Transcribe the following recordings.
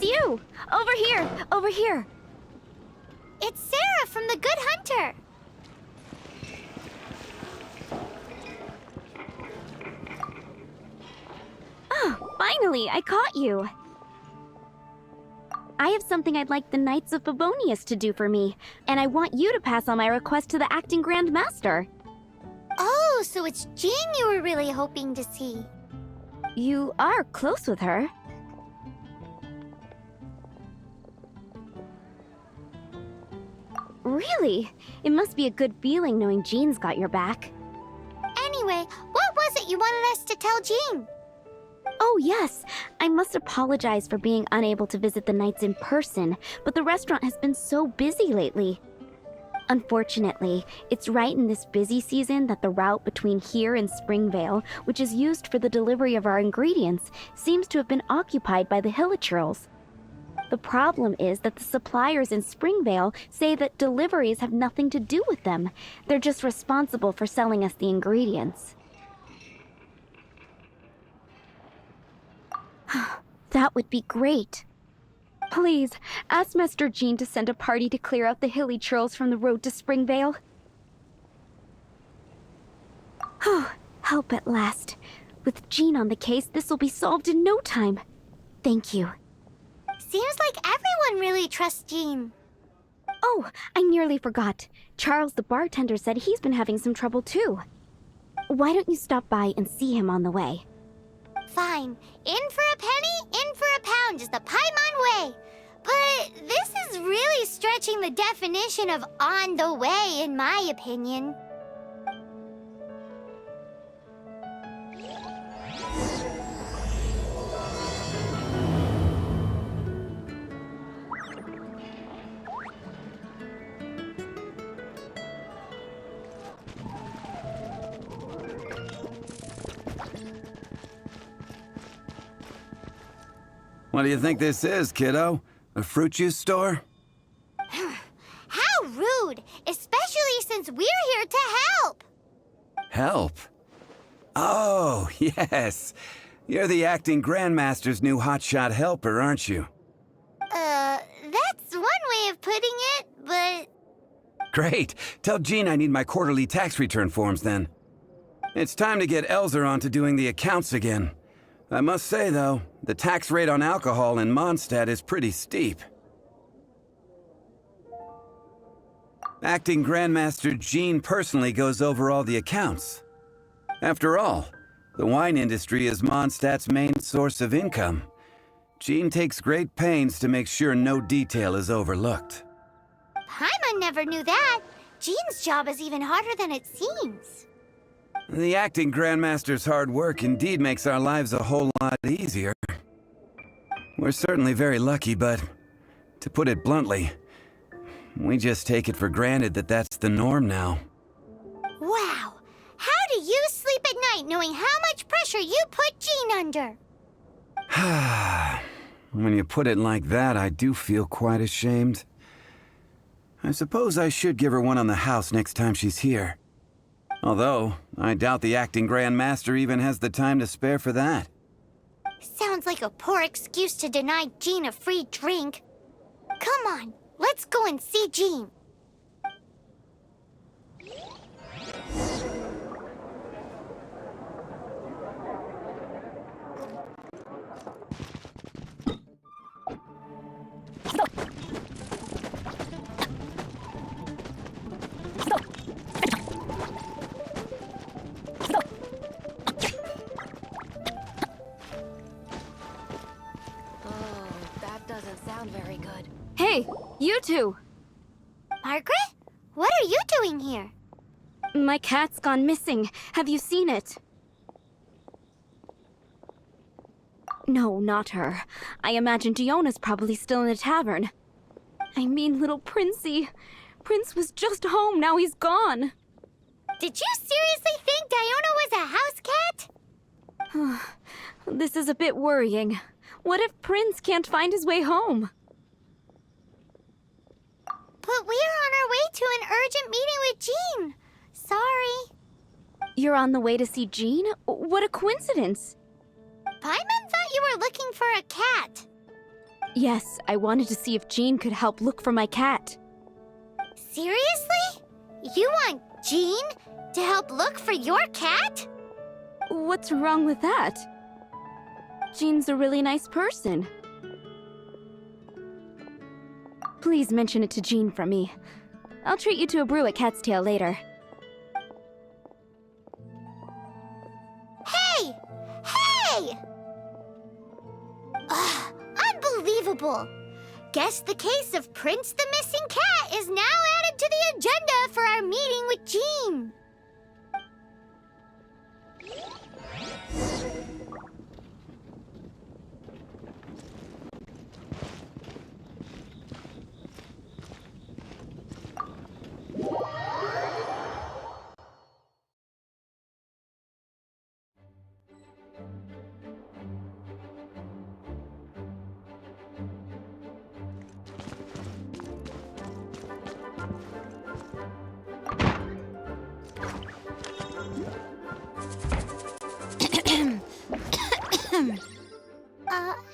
you! Over here! Over here! It's Sara from the Good Hunter! Oh, finally! I caught you! I have something I'd like the Knights of Favonius to do for me, and I want you to pass on my request to the Acting Grand Master. Oh, so it's Jean you were really hoping to see. You are close with her. Really? It must be a good feeling knowing Jean's got your back. Anyway, what was it you wanted us to tell Jean? Oh yes, I must apologize for being unable to visit the Knights in person, but the restaurant has been so busy lately. Unfortunately, it's right in this busy season that the route between here and Springvale, which is used for the delivery of our ingredients, seems to have been occupied by the hilichurls. The problem is that the suppliers in Springvale say that deliveries have nothing to do with them. They're just responsible for selling us the ingredients. That would be great. Please, ask Master Jean to send a party to clear out the hilichurls from the road to Springvale. Help at last. With Jean on the case, this will be solved in no time. Thank you. Seems like everyone really trusts Jean. Oh, I nearly forgot. Charles the bartender said he's been having some trouble too. Why don't you stop by and see him on the way? Fine. In for a penny, in for a pound is the Paimon way. But this is really stretching the definition of on the way, in my opinion. What do you think this is, kiddo? A fruit juice store? How rude! Especially since we're here to help! Help? Oh, yes. You're the acting grandmaster's new hotshot helper, aren't you? That's one way of putting it, but... Great. Tell Jean I need my quarterly tax return forms then. It's time to get Elzer on to doing the accounts again. I must say, though, the tax rate on alcohol in Mondstadt is pretty steep. Acting Grandmaster Jean personally goes over all the accounts. After all, the wine industry is Mondstadt's main source of income. Jean takes great pains to make sure no detail is overlooked. Paimon never knew that. Jean's job is even harder than it seems. The acting Grandmaster's hard work indeed makes our lives a whole lot easier. We're certainly very lucky, but to put it bluntly, we just take it for granted that that's the norm now. Wow! How do you sleep at night knowing how much pressure you put Jean under? When you put it like that, I do feel quite ashamed. I suppose I should give her one on the house next time she's here. Although, I doubt the acting Grandmaster even has the time to spare for that. Sounds like a poor excuse to deny Jean a free drink. Come on, let's go and see Jean. Very good. Hey, you two! Margaret? What are you doing here? My cat's gone missing. Have you seen it? No, not her. I imagine Diona's probably still in the tavern. I mean, little Princey. Prince was just home, now he's gone. Did you seriously think Diona was a house cat? This is a bit worrying. What if Prince can't find his way home? But we're on our way to an urgent meeting with Jean. Sorry. You're on the way to see Jean? What a coincidence. Paimon thought you were looking for a cat. Yes, I wanted to see if Jean could help look for my cat. Seriously? You want Jean to help look for your cat? What's wrong with that? Jean's a really nice person. Please mention it to Jean from me. I'll treat you to a brew at Cat's Tail later. Hey! Hey! Ugh, unbelievable! Guess the case of Prince the Missing Cat is now added to the agenda for our meeting with Jean.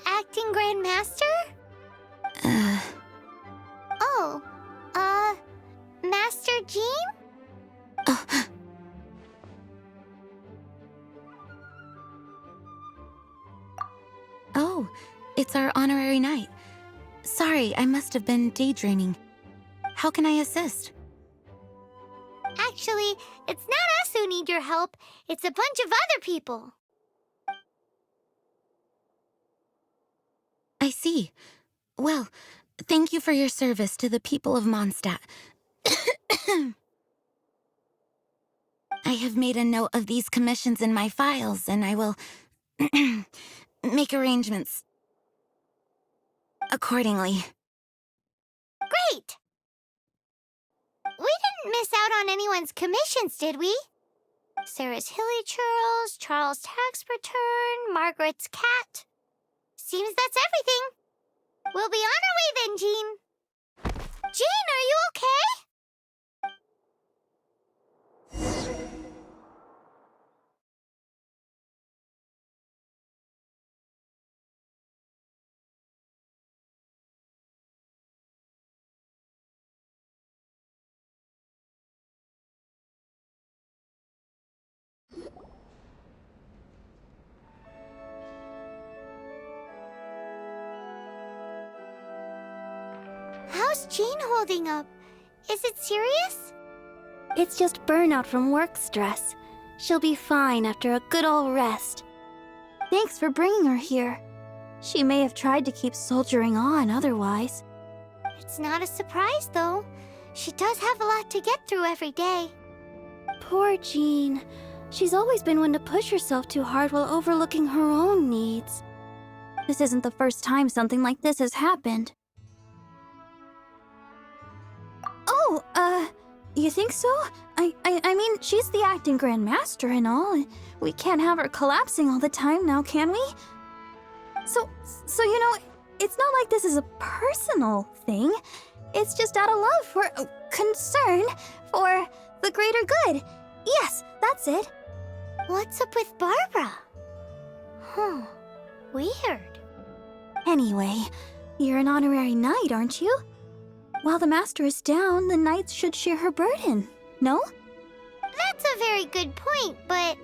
Acting Grand Master? Oh, Master Jean? Oh, it's our Honorary Knight. Sorry, I must have been daydreaming. How can I assist? Actually, it's not us who need your help. It's a bunch of other people. I see. Well, thank you for your service to the people of Mondstadt. I have made a note of these commissions in my files, and I will make arrangements accordingly. Great! We didn't miss out on anyone's commissions, did we? Sarah's hilichurls, Charles' tax return, Margaret's cat. Seems that's everything. We'll be on our way then, Jean. Jean, are you okay? How's Jean holding up? Is it serious? It's just burnout from work stress. She'll be fine after a good old rest. Thanks for bringing her here. She may have tried to keep soldiering on otherwise. It's not a surprise, though. She does have a lot to get through every day. Poor Jean. She's always been one to push herself too hard while overlooking her own needs. This isn't the first time something like this has happened. Oh, you think so? I mean, she's the acting Grand Master and all. We can't have her collapsing all the time now, can we? So you know, it's not like this is a personal thing. It's just out of love for concern for the greater good. Yes, that's it. What's up with Barbara? Huh. Weird. Anyway, you're an honorary knight, aren't you? While the master is down, the knights should share her burden, no? That's a very good point, but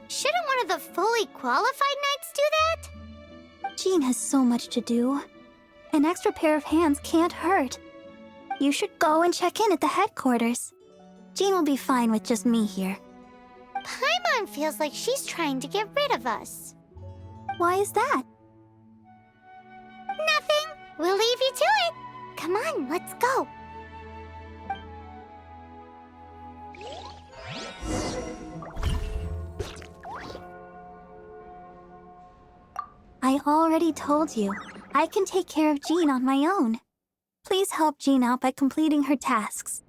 shouldn't one of the fully qualified knights do that? Jean has so much to do. An extra pair of hands can't hurt. You should go and check in at the headquarters. Jean will be fine with just me here. Paimon feels like she's trying to get rid of us. Why is that? Nothing. We'll leave you to it. Come on, let's go. I already told you. I can take care of Jean on my own. Please help Jean out by completing her tasks.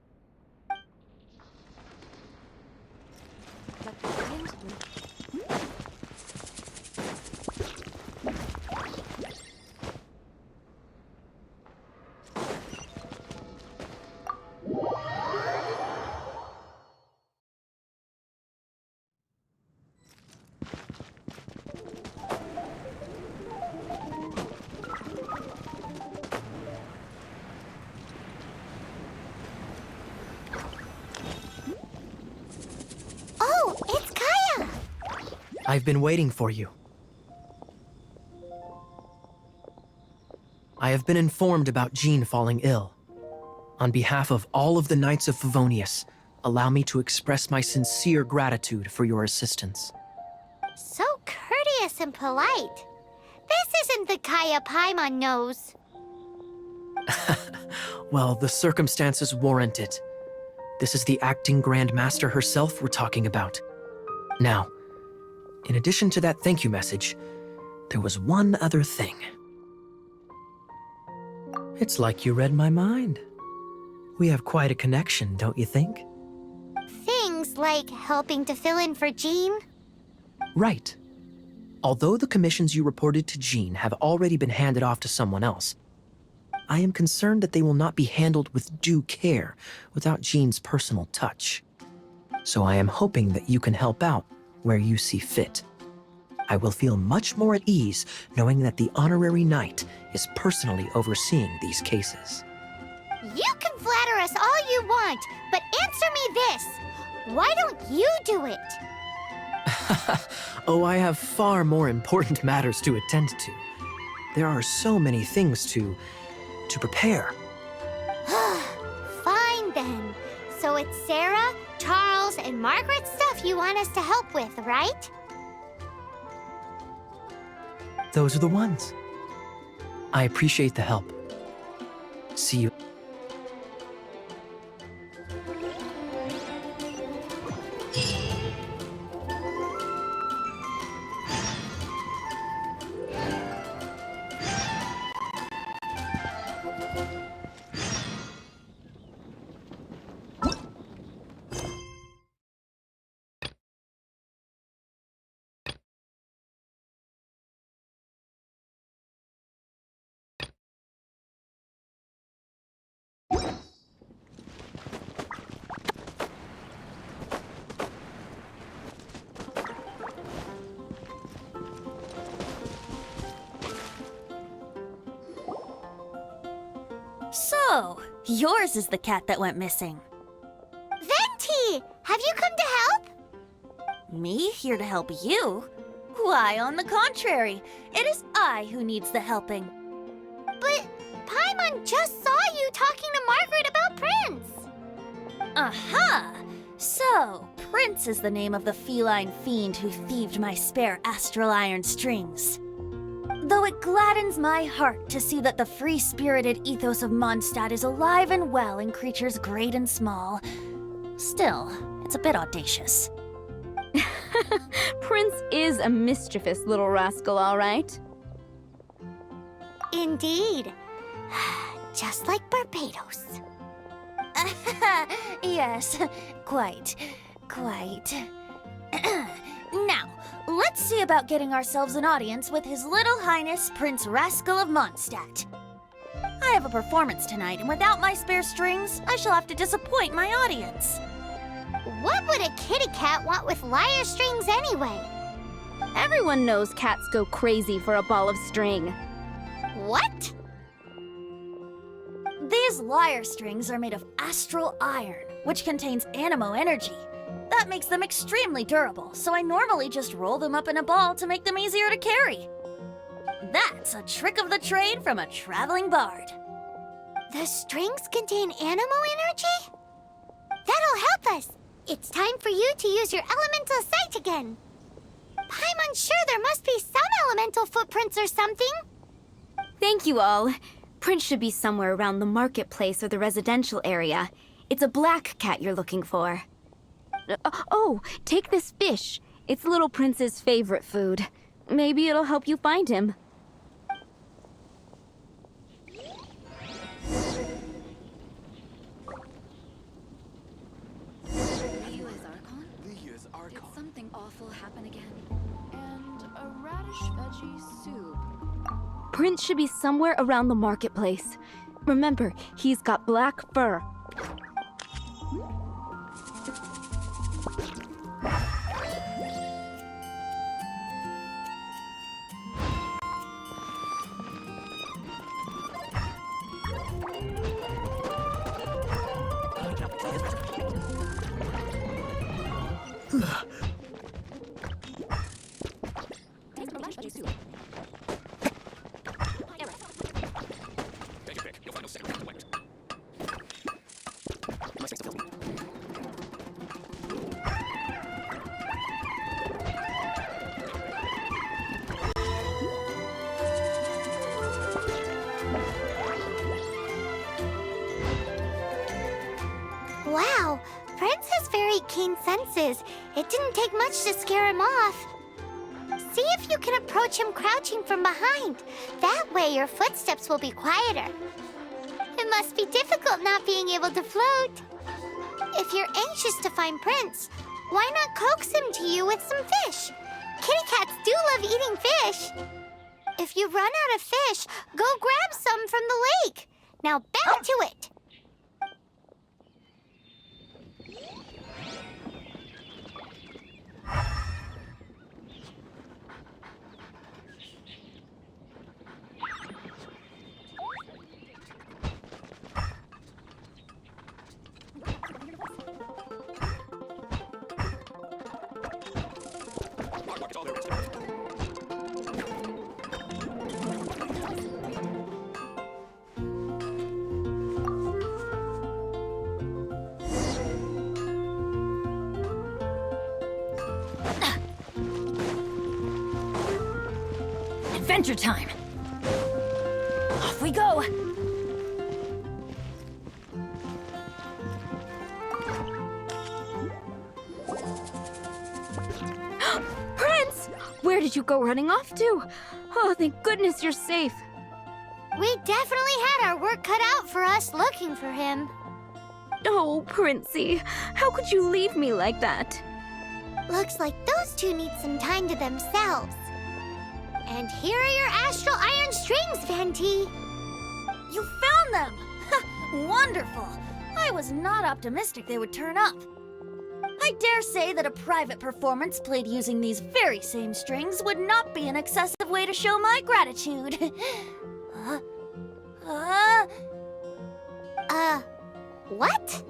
I've been waiting for you. I have been informed about Jean falling ill. On behalf of all of the Knights of Favonius, allow me to express my sincere gratitude for your assistance. So courteous and polite. This isn't the Kaya Paimon knows. Well, the circumstances warrant it. This is the acting Grand Master herself we're talking about. Now, in addition to that thank you message, there was one other thing. It's like you read my mind. We have quite a connection, don't you think? Things like helping to fill in for Jean? Right. Although the commissions you reported to Jean have already been handed off to someone else, I am concerned that they will not be handled with due care without Jean's personal touch. So I am hoping that you can help out where you see fit. I will feel much more at ease knowing that the Honorary Knight is personally overseeing these cases. You can flatter us all you want, but answer me this. Why don't you do it? Oh, I have far more important matters to attend to. There are so many things to prepare. Fine then. So it's Sara, Charles, and Margaret's stuff you want us to help with, right? Those are the ones. I appreciate the help. See you. So, yours is the cat that went missing. Venti! Have you come to help? Me here to help you? Why, on the contrary, it is I who needs the helping. But Paimon just saw you talking to Margaret about Prince. Aha! So, Prince is the name of the feline fiend who thieved my spare astral iron strings. Though it gladdens my heart to see that the free-spirited ethos of Mondstadt is alive and well in creatures great and small, still, it's a bit audacious. Prince is a mischievous little rascal, all right. Indeed. Just like Barbados. Yes, quite. Now, let's see about getting ourselves an audience with His Little Highness Prince Rascal of Mondstadt. I have a performance tonight, and without my spare strings, I shall have to disappoint my audience. What would a kitty cat want with lyre strings anyway? Everyone knows cats go crazy for a ball of string. What? These lyre strings are made of astral iron, which contains animo energy. That makes them extremely durable, so I normally just roll them up in a ball to make them easier to carry. That's a trick of the trade from a traveling bard. The strings contain animo energy? That'll help us. It's time for you to use your elemental sight again. Paimon's sure there must be some elemental footprints or something. Thank you all. Prince should be somewhere around the marketplace or the residential area. It's a black cat you're looking for. Oh, take this fish. It's Little Prince's favorite food. Maybe it'll help you find him. Did something awful happen again? And a radish veggie soup. Prince should be somewhere around the marketplace. Remember, he's got black fur. Wow, Prince has very keen senses. It didn't take much to scare him off. See if you can approach him crouching from behind. That way your footsteps will be quieter. It must be difficult not being able to float. If you're anxious to find Prince, why not coax him to you with some fish? Kitty cats do love eating fish. If you run out of fish, go grab some from the lake. Now back to it. Adventure time! Off we go! Prince! Where did you go running off to? Oh, thank goodness you're safe. We definitely had our work cut out for us looking for him. Oh, Princey, how could you leave me like that? Looks like those two need some time to themselves. And here are your astral iron strings, Venti. You found them! Wonderful! I was not optimistic they would turn up. I dare say that a private performance played using these very same strings would not be an excessive way to show my gratitude. What?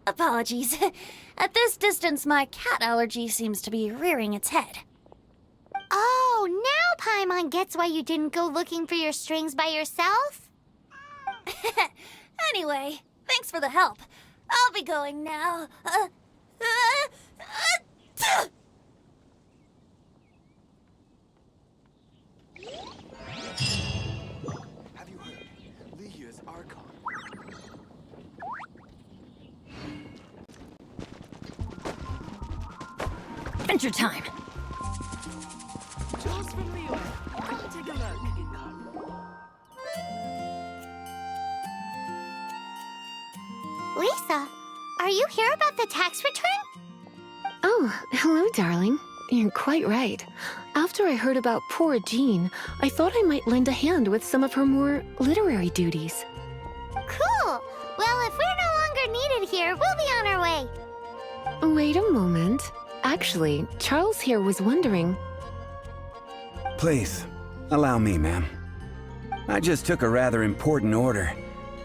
Apologies. At this distance, my cat allergy seems to be rearing its head. Oh, now Paimon gets why you didn't go looking for your strings by yourself? Anyway, thanks for the help. I'll be going now. Have you heard? Lihia's Archon. Adventure time! Just from Leo. Come take a look. Lisa, are you here about the tax return? Oh, hello, darling. You're quite right. After I heard about poor Jean, I thought I might lend a hand with some of her more literary duties. Cool. Well, if we're no longer needed here, we'll be on our way. Wait a moment. Actually, Charles here was wondering... Please, allow me, ma'am. I just took a rather important order,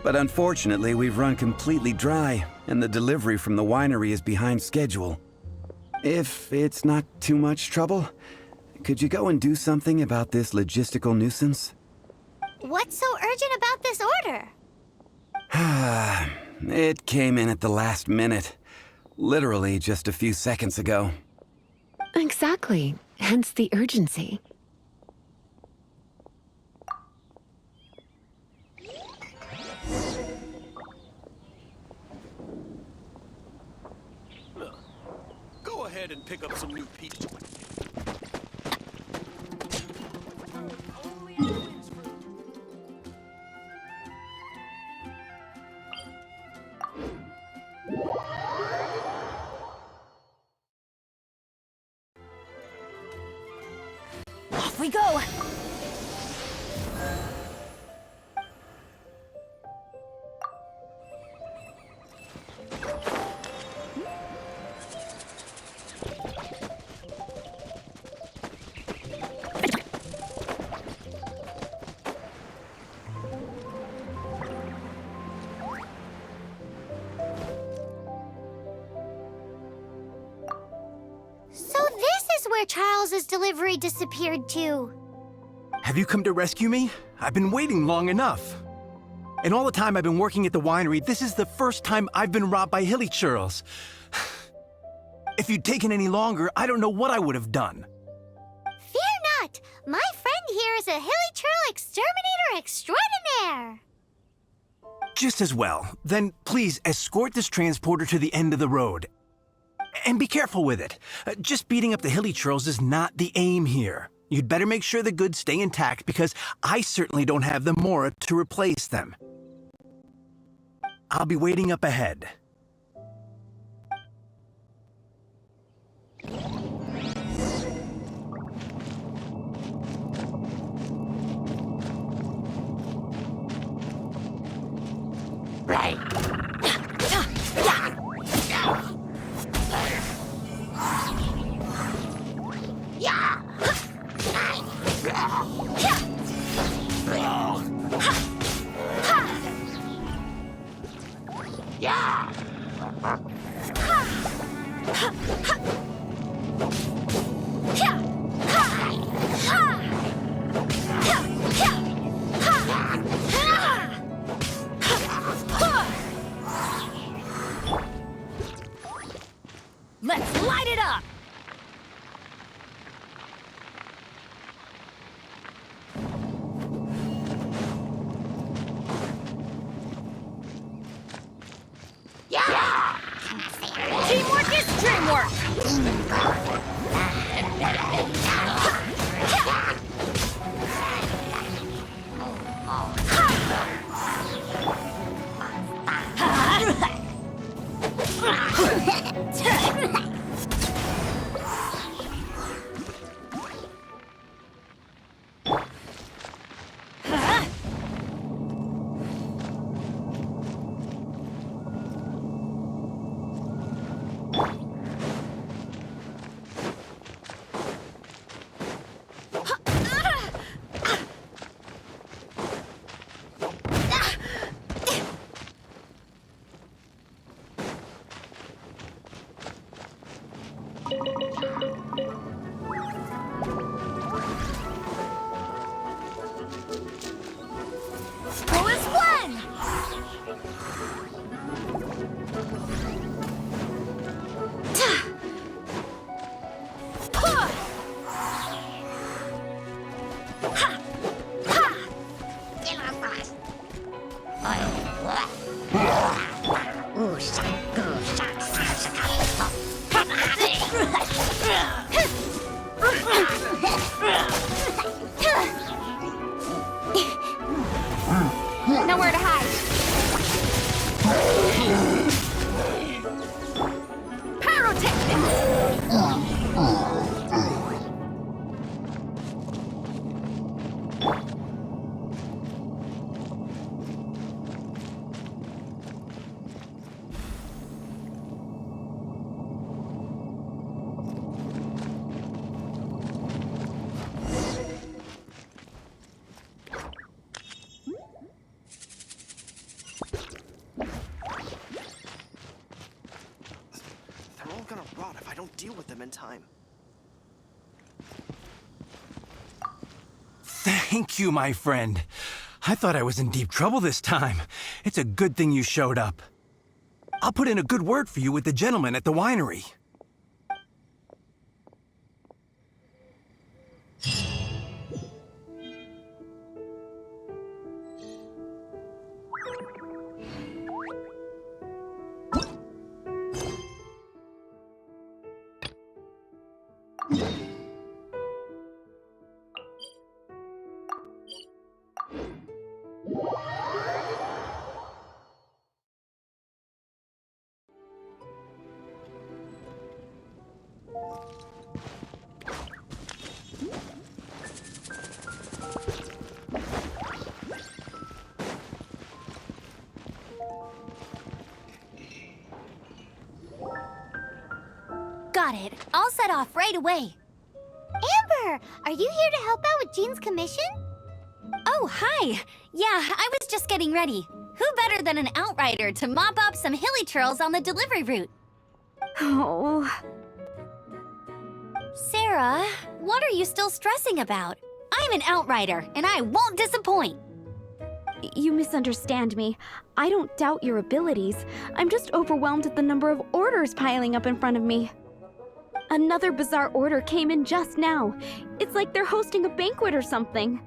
but unfortunately we've run completely dry, and the delivery from the winery is behind schedule. If it's not too much trouble, could you go and do something about this logistical nuisance? What's so urgent about this order? It came in at the last minute. Literally just a few seconds ago. Exactly. Hence the urgency. Go ahead and pick up some new peach. Off we go! So this is where Charles's delivery disappeared to. Have you come to rescue me? I've been waiting long enough. In all the time I've been working at the winery, this is the first time I've been robbed by hilichurls. If you'd taken any longer, I don't know what I would have done. Fear not! My friend here is a hilichurl exterminator extraordinaire! Just as well. Then please escort this transporter to the end of the road. And be careful with it. Just beating up the hilichurls is not the aim here. You'd better make sure the goods stay intact because I certainly don't have the mora to replace them. I'll be waiting up ahead. Right. Let's light it up! Teamwork is dreamwork! Nowhere to hide. Deal with them in time. Thank you, my friend. I thought I was in deep trouble this time. It's a good thing you showed up. I'll put in a good word for you with the gentleman at the winery. Got it. I'll set off right away. Amber, are you here to help out with Jean's commission? Oh, hi! Yeah, I was just getting ready. Who better than an outrider to mop up some hilichurls on the delivery route? Oh. Sara, what are you still stressing about? I'm an outrider, and I won't disappoint. You misunderstand me. I don't doubt your abilities. I'm just overwhelmed at the number of orders piling up in front of me. Another bizarre order came in just now. It's like they're hosting a banquet or something.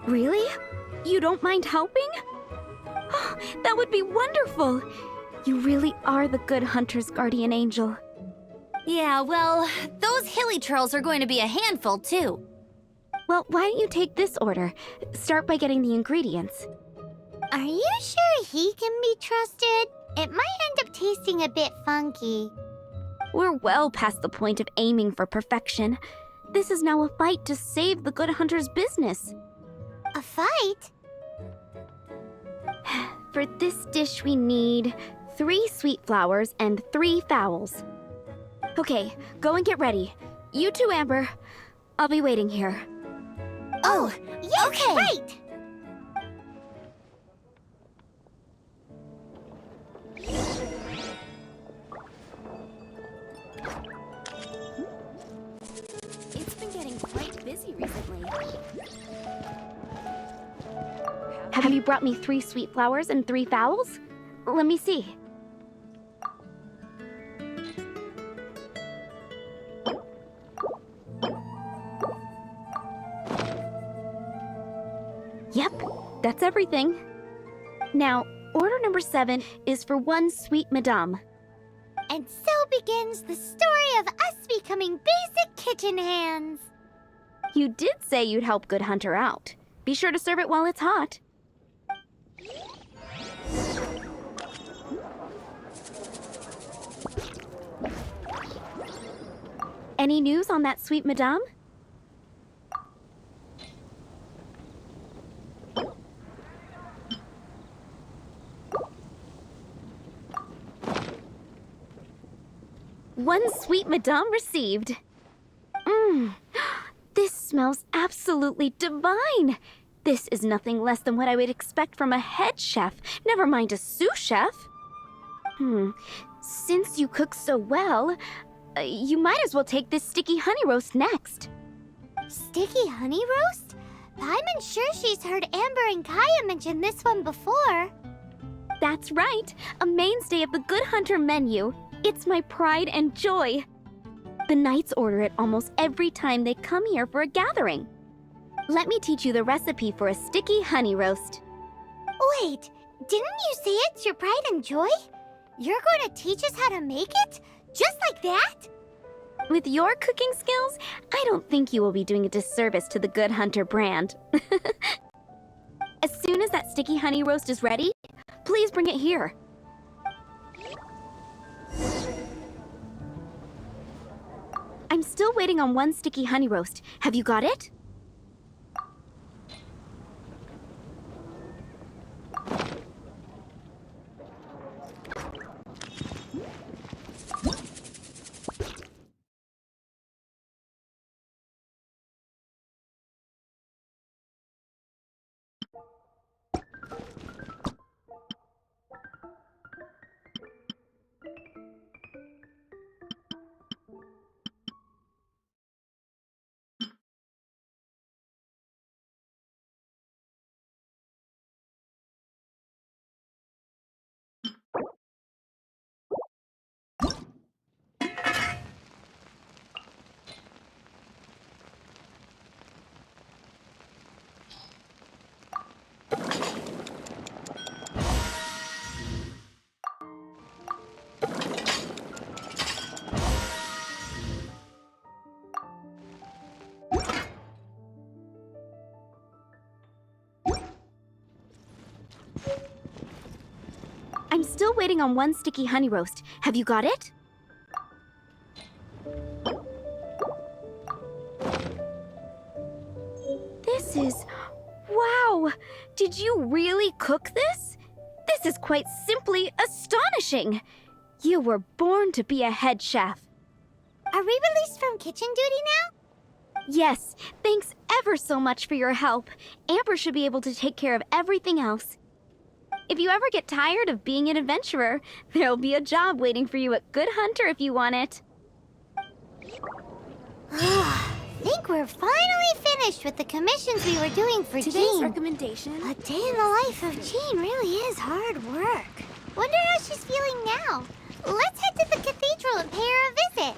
Really? You don't mind helping? Oh, that would be wonderful. You really are the good hunter's guardian angel. Yeah, well, those hilichurls are going to be a handful, too. Well, why don't you take this order? Start by getting the ingredients. Are you sure he can be trusted? It might end up tasting a bit funky. We're well past the point of aiming for perfection. This is now a fight to save the good hunter's business. A fight? For this dish, we need 3 sweet flowers and 3 fowls. Okay, go and get ready. You too, Amber. I'll be waiting here. Oh, yes, okay. right! It's been getting quite busy recently. Have you brought me 3 sweet flowers and 3 fowls? Let me see. Yep, that's everything. Now, order number 7 is for 1 sweet madame. And so begins the story of us becoming basic kitchen hands. You did say you'd help Good Hunter out. Be sure to serve it while it's hot. Any news on that sweet madame? One sweet madame received. This smells absolutely divine. This is nothing less than what I would expect from a head chef, never mind a sous chef. Since you cook so well, you might as well take this sticky honey roast next. Sticky honey roast? Paimon's sure she's heard Amber and Kaya mention this one before. That's right, a mainstay of the Good Hunter menu. It's my pride and joy. The knights order it almost every time they come here for a gathering. Let me teach you the recipe for a sticky honey roast. Wait, didn't you say it's your pride and joy? You're going to teach us how to make it? Just like that? With your cooking skills, I don't think you will be doing a disservice to the Good Hunter brand. As soon as that sticky honey roast is ready, please bring it here. I'm still waiting on 1 sticky honey roast. Have you got it? I'm still waiting on 1 sticky honey roast. Have you got it? This is... Wow! Did you really cook this? This is quite simply astonishing! You were born to be a head chef. Are we released from kitchen duty now? Yes, thanks ever so much for your help. Amber should be able to take care of everything else. If you ever get tired of being an adventurer, there'll be a job waiting for you at Good Hunter if you want it. Think we're finally finished with the commissions we were doing for Today's Jean. recommendation. A day in the life of Jean really is hard work. Wonder how she's feeling now. Let's head to the cathedral and pay her a visit.